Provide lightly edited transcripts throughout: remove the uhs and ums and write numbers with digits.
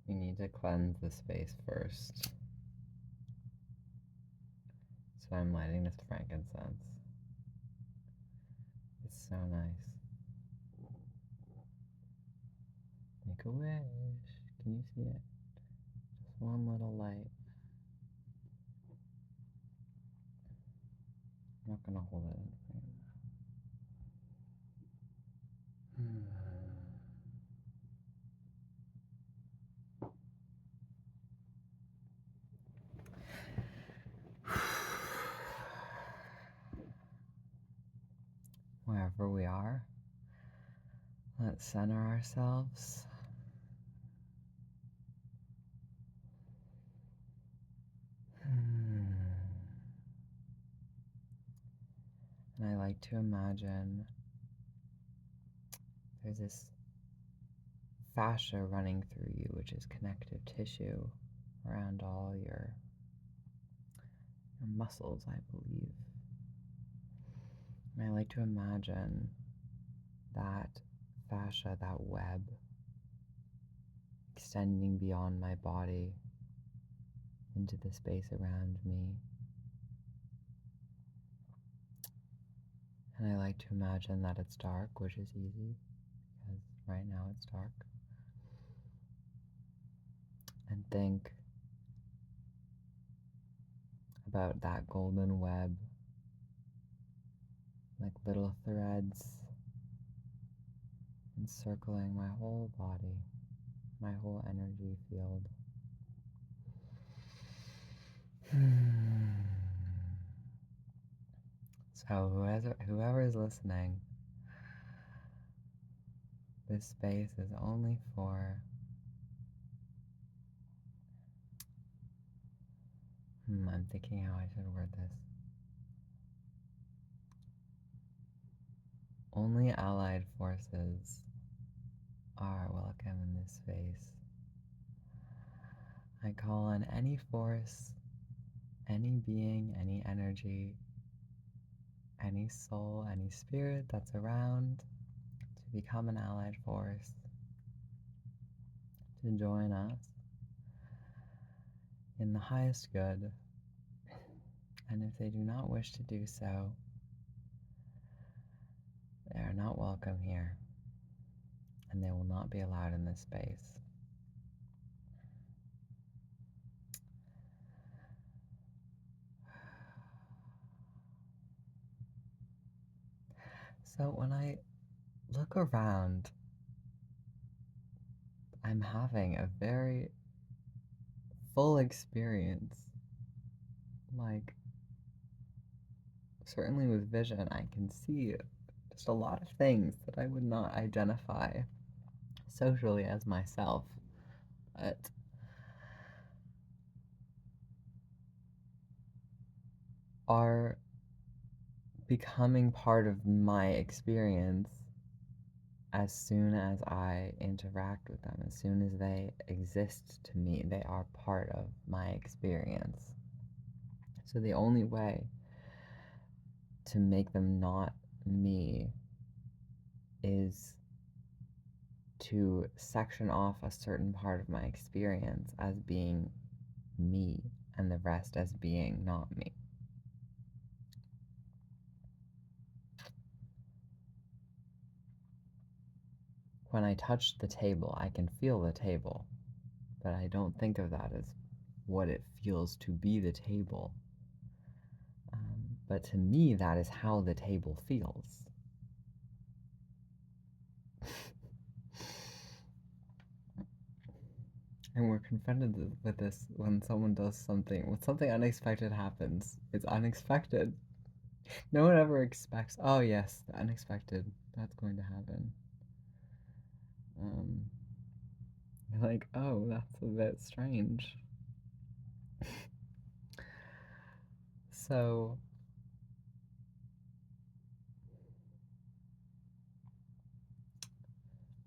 We need to cleanse the space first. So I'm lighting this frankincense. It's so nice. Make a wish. Can you see it? Just one little light. I'm not gonna hold it in frame. Wherever we are, let's center ourselves. And I like to imagine there's this fascia running through you, which is connective tissue around all your muscles, I believe. And I like to imagine that fascia, that web, extending beyond my body into the space around me. And I like to imagine that it's dark, which is easy, because right now it's dark. And think about that golden web, like little threads encircling my whole body, my whole energy field. So whoever is listening, this space is only for I'm thinking how I should word this. Only allied forces are welcome in this space. I call on any force, any being, any energy, any soul, any spirit that's around to become an allied force, to join us in the highest good. And if they do not wish to do so, they are not welcome here, and they will not be allowed in this space. So when I look around, I'm having a very full experience. Like, certainly with vision, I can see just a lot of things that I would not identify socially as myself, but are becoming part of my experience as soon as I interact with them, as soon as they exist to me. They are part of my experience. So the only way to make them not me is to section off a certain part of my experience as being me and the rest as being not me. When I touch the table, I can feel the table, but I don't think of that as what it feels to be the table. But to me, that is how the table feels. And we're confronted with this when someone does something, when something unexpected happens. It's unexpected. No one ever expects, oh yes, the unexpected, that's going to happen. You're like, oh, that's a bit strange. So,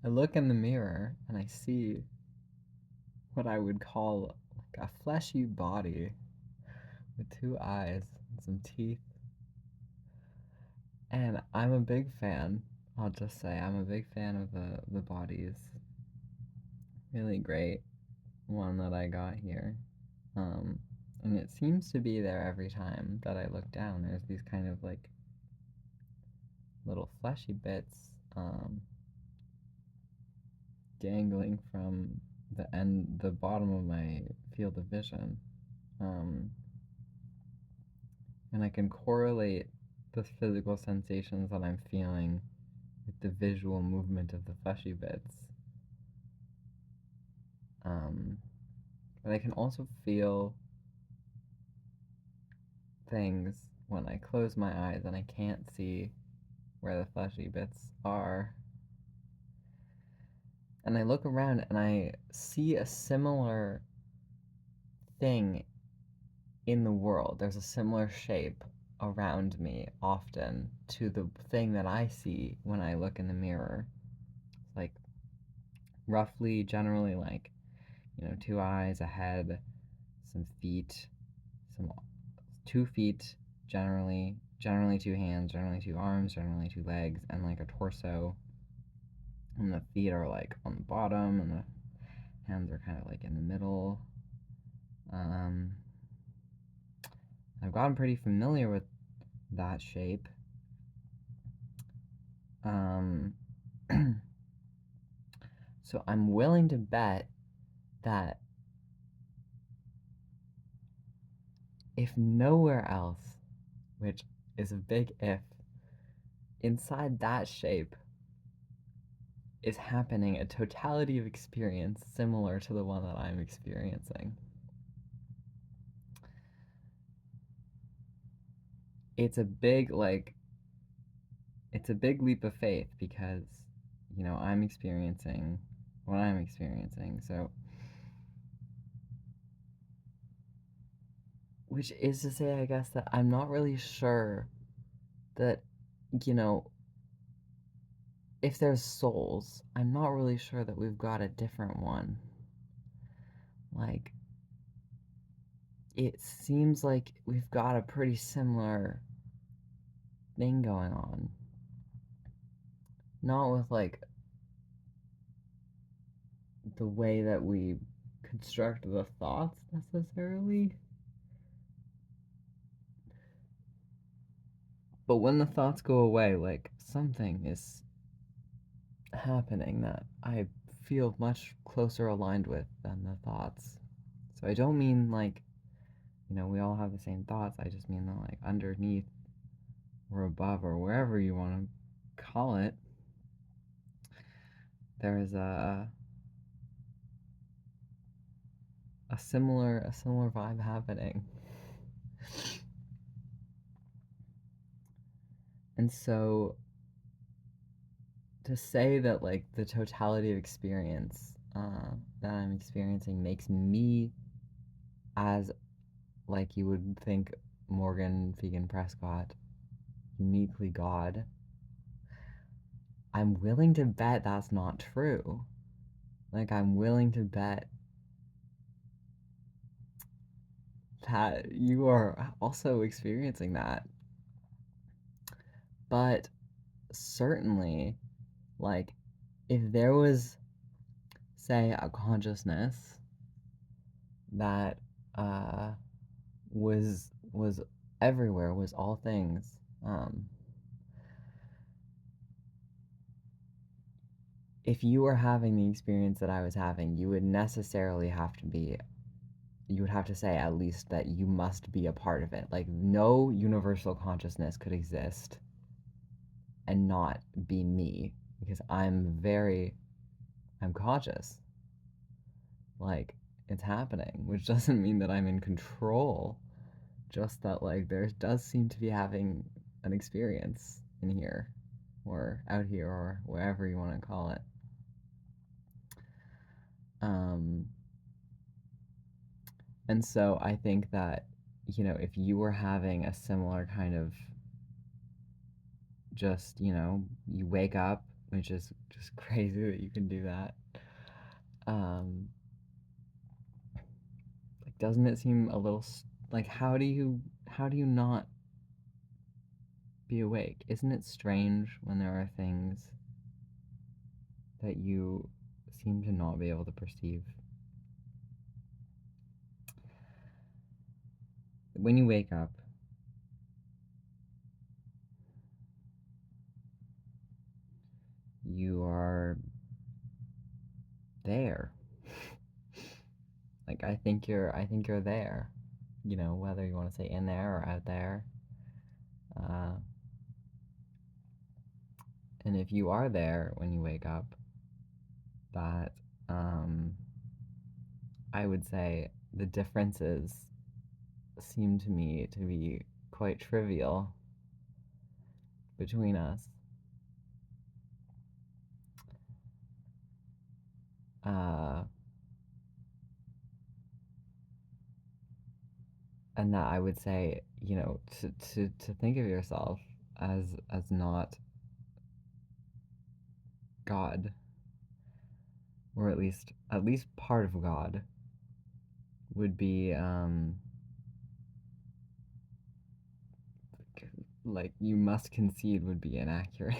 I look in the mirror and I see what I would call like a fleshy body with two eyes and some teeth. And I'm a big fan. I'll just say I'm a big fan of the bodies. Really great. one that I got here. Um, and it seems to be there every time that I look down. There's these kind of like little fleshy bits dangling from the bottom of my field of vision. Um, and I can correlate the physical sensations that I'm feeling with the visual movement of the fleshy bits. But I can also feel things when I close my eyes and I can't see where the fleshy bits are. And I look around and I see a similar thing in the world. There's a similar shape around me often to the thing that I see when I look in the mirror. It's like roughly, generally, like, two eyes, a head, some feet, some 2 feet, generally 2 hands, generally 2 arms, generally 2 legs, and like a torso. And the feet are like on the bottom, and the hands are kind of like in the middle. I've gotten pretty familiar with that shape. So I'm willing to bet that if nowhere else, which is a big if, inside that shape is happening a totality of experience similar to the one that I'm experiencing. It's a big leap of faith because I'm experiencing what I'm experiencing. So which is to say, I guess, that I'm not really sure that, you know, if there's souls, I'm not really sure that we've got a different one. Like, it seems like we've got a pretty similar thing going on. Not with, like, the way that we construct the thoughts necessarily. But when the thoughts go away, like, something is happening that I feel much closer aligned with than the thoughts. So I don't mean like, we all have the same thoughts. I just mean that like underneath or above or wherever you want to call it, there's a similar vibe happening. And so to say that like the totality of experience that I'm experiencing makes me, as like you would think Morgan Fegan Prescott, uniquely God, I'm willing to bet that's not true. Like, I'm willing to bet that you are also experiencing that. But certainly, like, if there was, say, a consciousness that was everywhere, was all things, if you were having the experience that I was having, you would necessarily have to be, you would have to say at least that you must be a part of it. Like, no universal consciousness could exist and not be me, because I'm conscious. Like, it's happening, which doesn't mean that I'm in control, just that, like, there does seem to be having an experience in here, or out here, or wherever you want to call it. And so I think that, if you were having a similar kind of just, you wake up, which is just crazy that you can do that. Like, doesn't it seem a little like, how do you not be awake? Isn't it strange when there are things that you seem to not be able to perceive? when you wake up, you are there. Like I think you're there. You know, whether you want to say in there or out there. Uh, and if you are there when you wake up, that um, I would say the differences seem to me to be quite trivial between us. Uh, and that I would say, to think of yourself as not God, or at least part of God, would be like you must concede would be inaccurate.